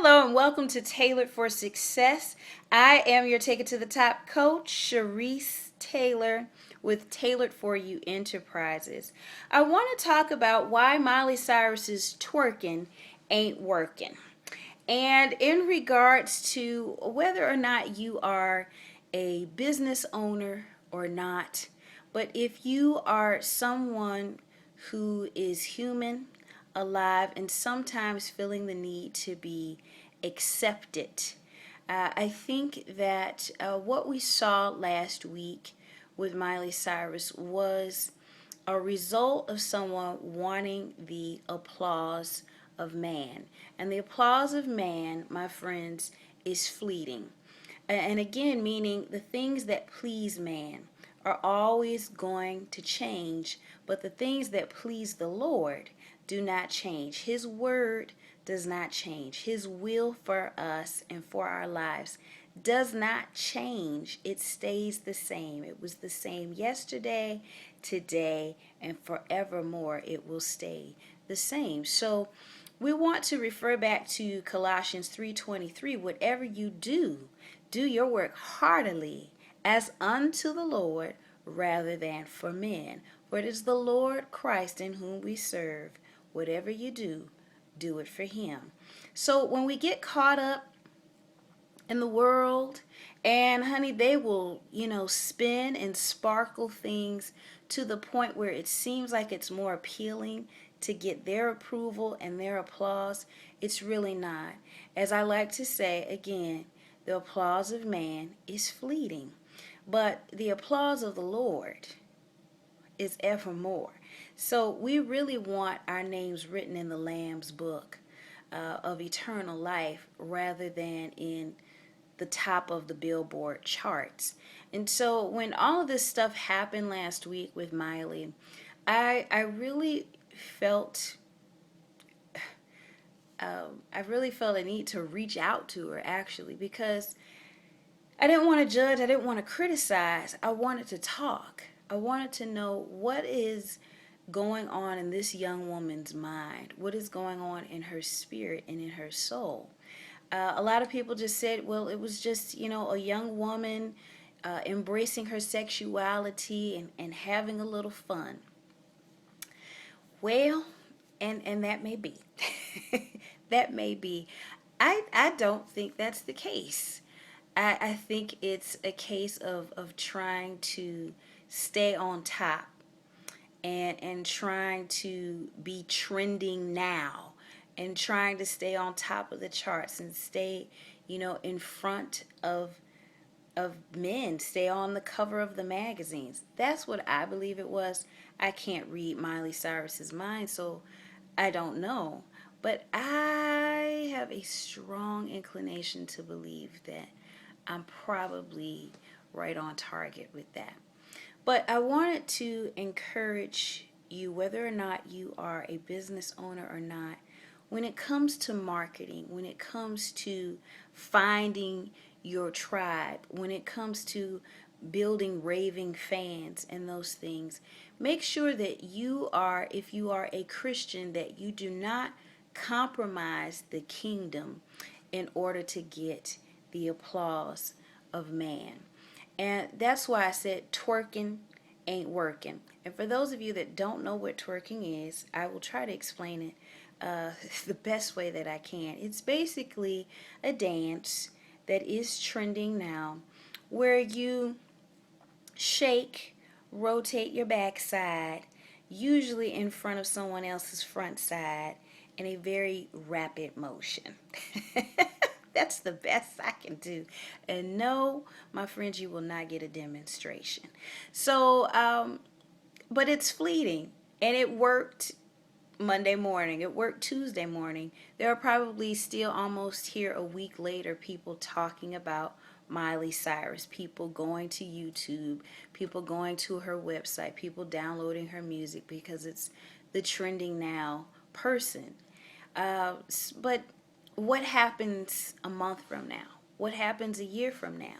Hello and welcome to Tailored for Success. I am your Take It to the Top coach, Sharice Taylor with Tailored for You Enterprises. I want to talk about why Miley Cyrus's Twerking ain't working. And in regards to whether or not you are a business owner or not, but if you are someone who is human, alive, and sometimes feeling the need to be accepted, I think that what we saw last week with Miley Cyrus was a result of someone wanting the applause of man. And the applause of man, my friends, is fleeting. And again, meaning the things that please man are always going to change, but the things that please the Lord do not change. His word does not change. His will for us and for our lives does not change. It stays the same. It was the same yesterday, today, and forevermore. It will stay the same. So we want to refer back to Colossians 3:23. Whatever you do, do your work heartily as unto the Lord rather than for men. For it is the Lord Christ in whom we serve. Whatever you do, do it for him. So when we get caught up in the world, and honey, they will, spin and sparkle things to the point where it seems like it's more appealing to get their approval and their applause. It's really not. As I like to say again, the applause of man is fleeting, but the applause of the Lord is evermore. So we really want our names written in the Lamb's book of eternal life rather than in the top of the Billboard charts. And so when all of this stuff happened last week with Miley, I really felt a need to reach out to her, actually, because I didn't want to judge, I didn't want to criticize, I wanted to talk. I wanted to know what is going on in this young woman's mind, what is going on in her spirit and in her soul. A lot of people just said, well, it was just, a young woman embracing her sexuality and having a little fun. Well, and that may be. That may be. I don't think that's the case. I think it's a case of trying to stay on top and trying to be trending now and trying to stay on top of the charts and stay, in front of men, stay on the cover of the magazines. That's what I believe it was. I can't read Miley Cyrus's mind, so I don't know. But I have a strong inclination to believe that I'm probably right on target with that. But I wanted to encourage you, whether or not you are a business owner or not, when it comes to marketing, when it comes to finding your tribe, when it comes to building raving fans and those things, make sure that you are, if you are a Christian, that you do not compromise the kingdom in order to get the applause of man. And that's why I said twerking ain't working. And for those of you that don't know what twerking is, I will try to explain it the best way that I can. It's basically a dance that is trending now where you shake, rotate your backside, usually in front of someone else's front side in a very rapid motion. That's the best I can do. And no, my friends, you will not get a demonstration. So, but it's fleeting. And it worked Monday morning. It worked Tuesday morning. There are probably still almost here a week later people talking about Miley Cyrus, people going to YouTube, people going to her website, people downloading her music because it's the trending now person. But what happens a month from now? What happens a year from now?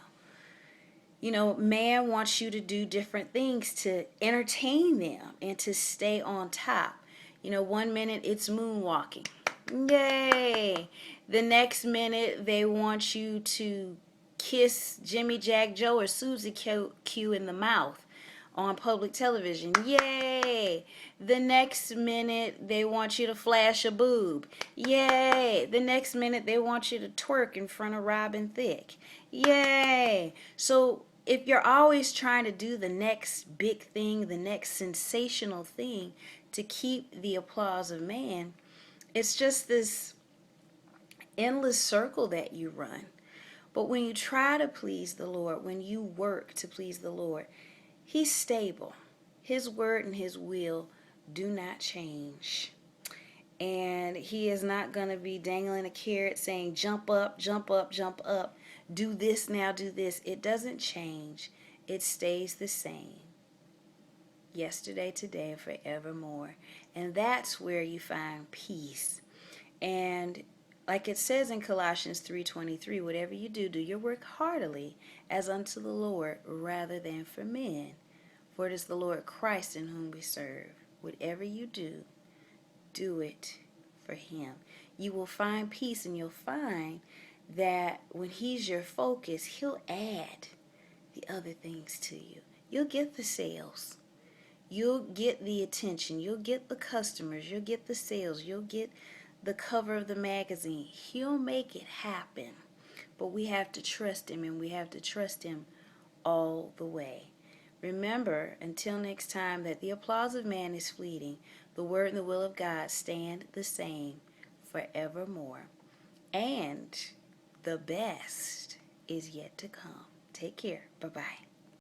Man wants you to do different things to entertain them and to stay on top. 1 minute it's moonwalking. Yay! The next minute, they want you to kiss Jimmy Jack Joe or Susie Q in the mouth on public television. Yay! The next minute, they want you to flash a boob. Yay! The next minute, they want you to twerk in front of Robin Thicke. Yay! So, if you're always trying to do the next big thing, the next sensational thing to keep the applause of man, it's just this endless circle that you run. But when you try to please the Lord, when you work to please the Lord, He's stable. His word and His will do not change. And He is not going to be dangling a carrot saying, jump up, jump up, jump up. Do this now, do this. It doesn't change. It stays the same. Yesterday, today, and forevermore. And that's where you find peace. And like it says in Colossians 3:23, whatever you do, do your work heartily as unto the Lord rather than for men. For it is the Lord Christ in whom we serve. Whatever you do, do it for Him. You will find peace, and you'll find that when He's your focus, He'll add the other things to you. You'll get the sales. You'll get the attention. You'll get the customers. You'll get the sales. You'll get the cover of the magazine. He'll make it happen. But we have to trust Him, and we have to trust Him all the way. Remember, until next time, that the applause of man is fleeting. The word and the will of God stand the same forevermore. And the best is yet to come. Take care. Bye-bye.